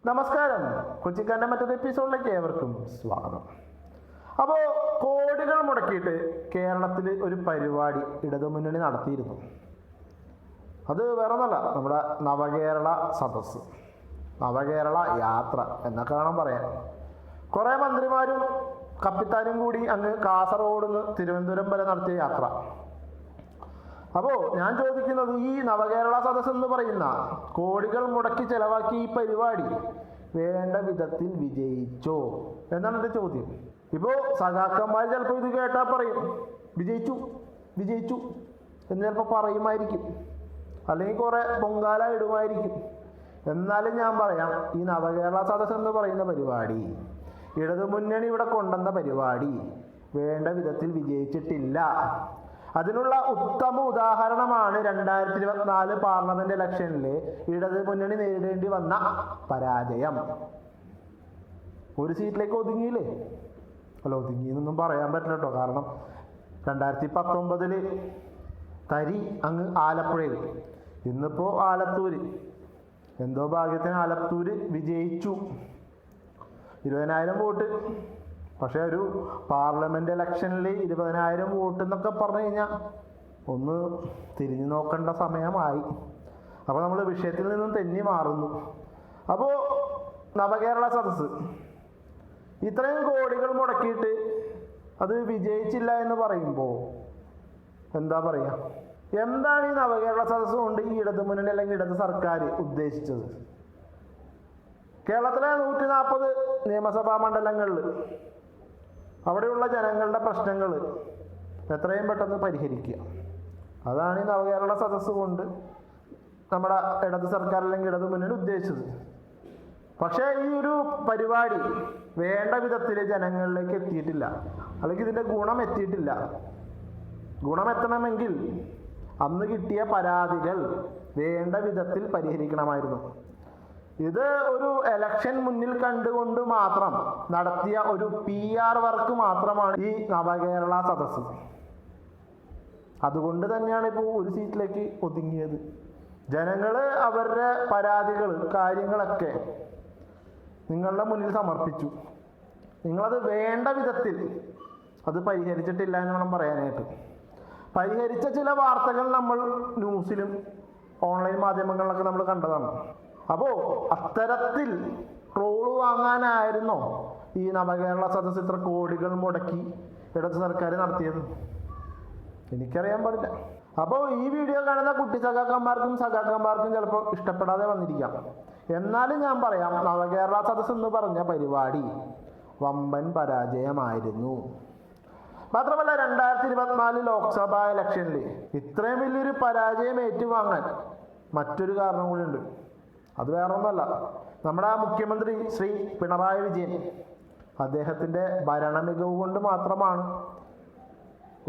നമസ്കാരം, കൊച്ചിക്കാരൻ്റെ മറ്റൊരു എപ്പിസോഡിലേക്ക് ഏവർക്കും സ്വാഗതം. അപ്പോൾ കോടികൾ മുടക്കിയിട്ട് കേരളത്തിൽ ഒരു പരിപാടി ഇടതുമുന്നണി നടത്തിയിരുന്നു. അത് വേറെ ഒന്നല്ല, നമ്മുടെ നവകേരള സദസ്സ്, നവകേരള യാത്ര എന്നൊക്കെ വേണം പറയാൻ. കുറേ മന്ത്രിമാരും കപ്പിത്താനും കൂടി അങ്ങ് കാസർഗോഡ് നിന്ന് തിരുവനന്തപുരം വരെ നടത്തിയ യാത്ര. അപ്പോൾ ഞാൻ ചോദിക്കുന്നത്, ഈ നവകേരള സദസ്സ് എന്ന് പറയുന്ന കോടികൾ മുടക്കി ചെലവാക്കി ഈ പരിപാടി വേണ്ട വിധത്തിൽ വിജയിച്ചോ എന്നാണ് എൻ്റെ ചോദ്യം. ഇപ്പോൾ സഖാക്കന്മാർ ചിലപ്പോൾ ഇത് കേട്ടാൽ പറയും വിജയിച്ചു വിജയിച്ചു എന്ന് ചിലപ്പോൾ പറയുമായിരിക്കും, അല്ലെങ്കിൽ കുറേ പൊങ്കാല ഇടുമായിരിക്കും. എന്നാലും ഞാൻ പറയാം, ഈ നവകേരള സദസ്സ് എന്ന് പറയുന്ന പരിപാടി, ഇടതുമുന്നണി ഇവിടെ കൊണ്ടുവന്ന പരിപാടി വേണ്ട വിധത്തിൽ വിജയിച്ചിട്ടില്ല. അതിനുള്ള ഉത്തമ ഉദാഹരണമാണ് 2024 പാർലമെന്റ് ഇലക്ഷനിൽ ഇടതുമുന്നണി നേരിടേണ്ടി വന്ന പരാജയം. ഒരു സീറ്റിലേക്ക് ഒതുങ്ങിയില്ലേ? അല്ല, ഒതുങ്ങിയെന്നൊന്നും പറയാൻ പറ്റില്ല കേട്ടോ. കാരണം 2019 തരി അങ്ങ് ആലപ്പുഴയിൽ, ഇന്നിപ്പോൾ ആലത്തൂര്. എന്തോ ഭാഗ്യത്തിന് ആലത്തൂര് വിജയിച്ചു, 20,000 വോട്ട്. പക്ഷേ ഒരു പാർലമെന്റ് ഇലക്ഷനിൽ 20,000 വോട്ട് എന്നൊക്കെ പറഞ്ഞു കഴിഞ്ഞാൽ ഒന്ന് തിരിഞ്ഞു നോക്കേണ്ട സമയമായി. അപ്പോൾ നമ്മൾ വിഷയത്തിൽ നിന്നും തെന്നി മാറുന്നു. അപ്പോൾ നവകേരള സദസ്സ് ഇത്രയും കോടികൾ മുടക്കിയിട്ട് അത് വിജയിച്ചില്ല എന്ന് പറയുമ്പോൾ എന്താ പറയുക? എന്താണ് ഈ നവകേരള സദസ്സ് കൊണ്ട് ഈ ഇടതുമുന്നണി അല്ലെങ്കിൽ ഇടത് സർക്കാർ ഉദ്ദേശിച്ചത്? കേരളത്തിലെ 140 നിയമസഭാ മണ്ഡലങ്ങളിൽ അവിടെയുള്ള ജനങ്ങളുടെ പ്രശ്നങ്ങൾ എത്രയും പെട്ടെന്ന് പരിഹരിക്കുക, അതാണ് ഈ നവകേരള സദസ്സ് കൊണ്ട് നമ്മുടെ ഇടത് സർക്കാർ അല്ലെങ്കിൽ ഇടതു മുന്നണി ഉദ്ദേശിച്ചത്. പക്ഷേ ഈ ഒരു പരിപാടി വേണ്ട വിധത്തിൽ ജനങ്ങളിലേക്ക് എത്തിയിട്ടില്ല, അല്ലെങ്കിൽ ഇതിൻ്റെ ഗുണം എത്തിയിട്ടില്ല. ഗുണം എത്തണമെങ്കിൽ അന്ന് കിട്ടിയ പരാതികൾ വേണ്ട വിധത്തിൽ പരിഹരിക്കണമായിരുന്നു. ഇത് ഒരു എലക്ഷൻ മുന്നിൽ കണ്ടുകൊണ്ട് മാത്രം നടത്തിയ ഒരു PR വർക്ക് മാത്രമാണ് ഈ നവകേരള സദസ്സ്. അതുകൊണ്ട് തന്നെയാണ് ഇപ്പോൾ ഒരു സീറ്റിലേക്ക് ഒതുങ്ങിയത്. ജനങ്ങൾ അവരുടെ പരാതികൾ, കാര്യങ്ങളൊക്കെ നിങ്ങളുടെ മുന്നിൽ സമർപ്പിച്ചു. നിങ്ങളത് വേണ്ട വിധത്തിൽ അത് പരിഹരിച്ചിട്ടില്ല എന്ന് വേണം പറയാനായിട്ട്. പരിഹരിച്ച ചില വാർത്തകൾ നമ്മൾ ന്യൂസിലും ഓൺലൈൻ മാധ്യമങ്ങളിലൊക്കെ നമ്മൾ കണ്ടതാണ്. അപ്പോൾ അത്തരത്തിൽ ട്രോള് വാങ്ങാനായിരുന്നോ ഈ നവകേരള സദസ്സ് ഇത്ര കോടികൾ മുടക്കി ഇടത് സർക്കാർ നടത്തിയത്? എനിക്കറിയാൻ പാടില്ല. അപ്പോൾ ഈ വീഡിയോ കാണുന്ന കുട്ടി സഖാക്കന്മാർക്കും ചിലപ്പോൾ ഇഷ്ടപ്പെടാതെ വന്നിരിക്കാം. എന്നാലും ഞാൻ പറയാം, നവകേരള സദസ്സ് എന്ന് പറഞ്ഞ പരിപാടി വമ്പൻ പരാജയമായിരുന്നു. മാത്രമല്ല 2024 ലോക്സഭാ ഇലക്ഷനിൽ ഇത്രയും വലിയൊരു പരാജയം ഏറ്റുവാങ്ങാൻ മറ്റൊരു കാരണം കൂടിയുണ്ട്. അത് വേറെ ഒന്നല്ല, നമ്മുടെ മുഖ്യമന്ത്രി ശ്രീ പിണറായി വിജയൻ, അദ്ദേഹത്തിൻ്റെ ഭരണ മികവ് കൊണ്ട് മാത്രമാണ്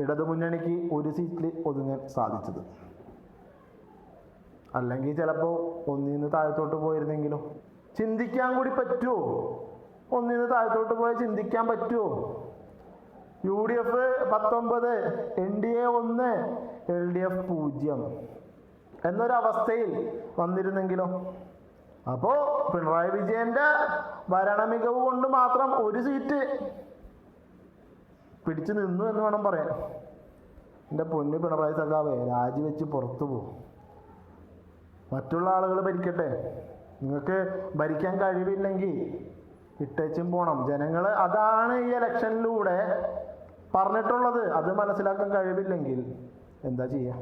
ഇടതുമുന്നണിക്ക് ഒരു സീറ്റിൽ ഒതുങ്ങാൻ സാധിച്ചത്. അല്ലെങ്കിൽ ചിലപ്പോൾ ഒന്നിന്ന് താഴത്തോട്ട് പോയിരുന്നെങ്കിലോ? ചിന്തിക്കാൻ കൂടി പറ്റുമോ? ഒന്നിന്ന് താഴത്തോട്ട് പോയാൽ ചിന്തിക്കാൻ പറ്റുമോ? UDF 19, NDA 1, LDF 0 എന്നൊരവസ്ഥയിൽ വന്നിരുന്നെങ്കിലോ? അപ്പോൾ പിണറായി വിജയന്റെ ഭരണ മികവ് കൊണ്ട് മാത്രം ഒരു സീറ്റ് പിടിച്ചു നിന്നു എന്ന് വേണം പറയാൻ. എൻ്റെ പൊന്ന് പിണറായി സഖാവേ, രാജിവെച്ച് പുറത്തു പോകും. മറ്റുള്ള ആളുകൾ ഭരിക്കട്ടെ. നിങ്ങൾക്ക് ഭരിക്കാൻ കഴിവില്ലെങ്കിൽ ഇട്ടേച്ചും പോണം. ജനങ്ങൾ അതാണ് ഈ ഇലക്ഷനിലൂടെ പറഞ്ഞിട്ടുള്ളത്. അത് മനസ്സിലാക്കാൻ കഴിവില്ലെങ്കിൽ എന്താ ചെയ്യുക?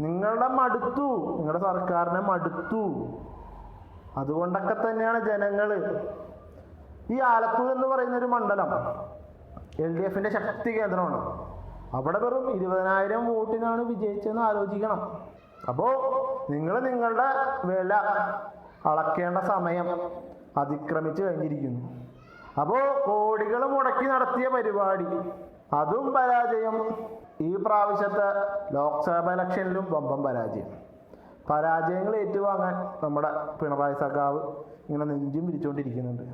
നിങ്ങളുടെ മടുത്തു, നിങ്ങളുടെ സർക്കാരിനെ മടുത്തു. അതുകൊണ്ടൊക്കെ തന്നെയാണ് ജനങ്ങൾ ഈ ആലത്തൂർ എന്ന് പറയുന്ന ഒരു മണ്ഡലം LDFന്റെ ശക്തി കേന്ദ്രമാണ്. അവിടെ വെറും 20,000 വോട്ടിനാണ് വിജയിച്ചതെന്ന് ആലോചിക്കണം. അപ്പോൾ നിങ്ങൾ നിങ്ങളുടെ വില അളക്കേണ്ട സമയം അതിക്രമിച്ച് കഴിഞ്ഞിരിക്കുന്നു. അപ്പോൾ കോടികൾ മുടക്കി നടത്തിയ പരിപാടി, അതും പരാജയം. ഈ പ്രാവശ്യത്തെ ലോക്സഭ ഇലക്ഷനിലും വമ്പൻ പരാജയം. പരാജയങ്ങൾ ഏറ്റുവാങ്ങാൻ നമ്മുടെ പിണറായി സഖാവ് ഇങ്ങനെ നെഞ്ചും വിരിച്ചുകൊണ്ടിരിക്കുന്നുണ്ട്.